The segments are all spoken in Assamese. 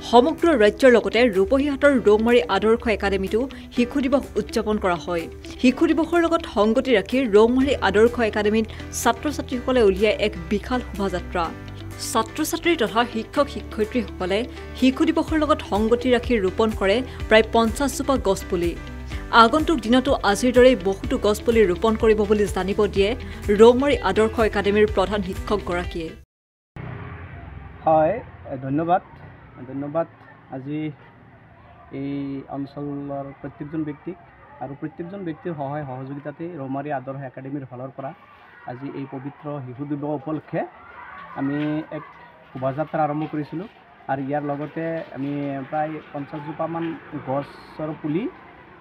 সমগ্ৰ ৰাজ্যৰ লগতে ৰূপহীহাটৰ ৰৌমাৰী আদৰ্শ একাডেমীতো শিশু দিৱস উদযাপন কৰা হয়। শিশু দিৱসৰ লগত সংগতি ৰাখি ৰৌমাৰী আদৰ্শ একাডেমীত ছাত্ৰ-ছাত্ৰীসকলে উলিয়াই এক বিশাল শোভাযাত্ৰা। ছাত্ৰ-ছাত্ৰী তথা শিক্ষক-শিক্ষয়িত্ৰীসকলে শিশু দিৱসৰ লগত সংগতি ৰাখি ৰোপণ কৰে প্ৰায় 50 জোপা গছপুলি। আগন্তুক দিনতো আজিৰ দৰে বহুতো গছপুলি ৰোপণ কৰিব বুলি জানিব দিয়ে ৰৌমাৰী আদৰ্শ একাডেমীৰ প্ৰধান শিক্ষকগৰাকীয়ে। হয়, ধন্যবাদ। আজি এই অঞ্চলৰ প্ৰত্যেকজন ব্যক্তিক আৰু প্ৰত্যেকজন ব্যক্তিৰ সহায় সহযোগিতাতে ৰৌমাৰী আদৰ্শ একাডেমীৰ ফালৰ পৰা আজি এই পবিত্ৰ শিশু দিৱস উপলক্ষে আমি এক শোভাযাত্ৰা আৰম্ভ কৰিছিলোঁ আৰু ইয়াৰ লগতে আমি প্ৰায় 50 জোপামান গছৰ পুলি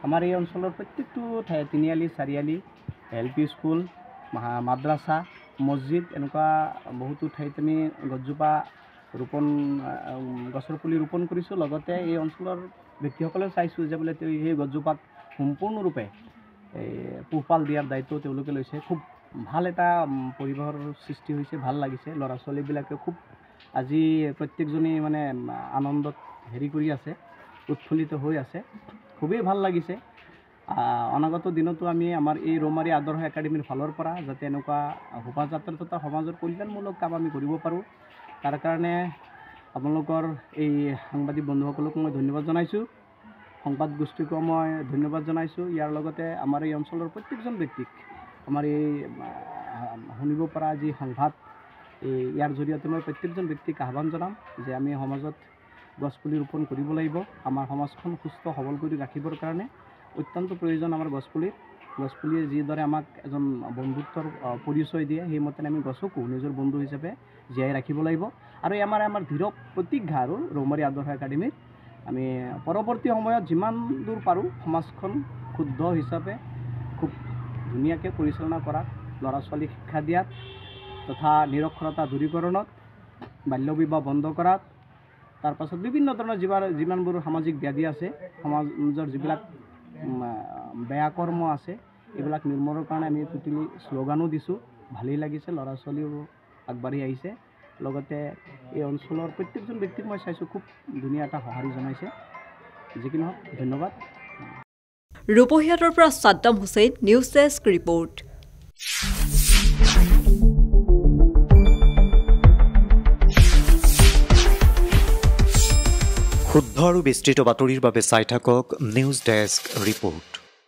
আমাৰ এই অঞ্চলৰ প্ৰত্যেকটো ঠাই তিনিআলি চাৰিআলি LP স্কুল মাদ্ৰাছা মছজিদ এনেকুৱা বহুতো ঠাইত আমি গছৰ পুলি ৰোপণ কৰিছোঁ। লগতে এই অঞ্চলৰ ব্যক্তিসকলেও চাইছোঁ যে বোলে সেই গছজোপাক সম্পূৰ্ণৰূপে পোহপাল দিয়াৰ দায়িত্ব তেওঁলোকে লৈছে। খুব ভাল এটা পৰিৱেশৰ সৃষ্টি হৈছে, ভাল লাগিছে। ল'ৰা ছোৱালীবিলাকে খুব আজি প্ৰত্যেকজনেই মানে আনন্দত কৰি আছে, উৎফুল্লিত হৈ আছে, খুবেই ভাল লাগিছে। অনাগত দিনতো আমি আমাৰ এই ৰৌমাৰী আদৰ্শ একাডেমীৰ ফালৰ পৰা যাতে এনেকুৱা শোভাযাত্ৰা তথা সমাজৰ কল্যাণমূলক কাম আমি কৰিব পাৰোঁ, তাৰ কাৰণে আপোনালোকৰ এই সাংবাদিক বন্ধুসকলক মই ধন্যবাদ জনাইছোঁ, সংবাদ গোষ্ঠীকো মই ধন্যবাদ জনাইছোঁ। ইয়াৰ লগতে আমাৰ এই অঞ্চলৰ প্ৰত্যেকজন ব্যক্তিক আমাৰ এই শুনিব পৰা যি সংবাদ ইয়াৰ জৰিয়তে মই প্ৰত্যেকজন ব্যক্তিক আহ্বান জনাম যে আমি সমাজত গছপুলি ৰোপণ কৰিব লাগিব। আমাৰ সমাজখন সুস্থ সবল কৰি ৰাখিবৰ কাৰণে অত্যন্ত প্ৰয়োজন আমাৰ গছপুলিয়ে যিদৰে আমাক এজন বন্ধুত্বৰ পৰিচয় দিয়ে, সেইমতে আমি গছকো নিজৰ বন্ধু হিচাপে জীয়াই ৰাখিব লাগিব। আৰু আমাৰ দৃঢ় প্ৰতিজ্ঞা আৰু ৰৌমাৰী আদৰ্শ একাডেমীৰ আমি পৰৱৰ্তী সময়ত যিমান দূৰ পাৰোঁ সমাজখন শুদ্ধ হিচাপে খুব ধুনীয়াকৈ পৰিচালনা কৰাত, ল'ৰা ছোৱালীক শিক্ষা দিয়াত তথা নিৰক্ষৰতা দূৰীকৰণত, বাল্য বিবাহ বন্ধ কৰাত, তাৰ পাছত বিভিন্ন ধৰণৰ যিমানবোৰ সামাজিক ব্যাধি আছে, সমাজৰ যিবিলাক বেয়া কৰ্ম আছে, এইবিলাক নিৰ্মূলৰ কাৰণে আমি টুটিলি শ্লোগানো দিছোঁ। ভালেই লাগিছে, ল'ৰা ছোৱালীও আগবাঢ়ি আহিছে। লগতে এই অঞ্চলৰ প্ৰত্যেকজন ব্যক্তিক মই চাইছোঁ খুব ধুনীয়া এটা সঁহাৰি জনাইছে। যিকি নহওক ধন্যবাদ। ৰূপহীহাটৰ পৰা Saddam Hussain, news desk report. শুদ্ধ আৰু বিস্তৃত বাতৰিৰ বাবে চাই থাকক নিউজ ডেস্ক ৰিপৰ্ট।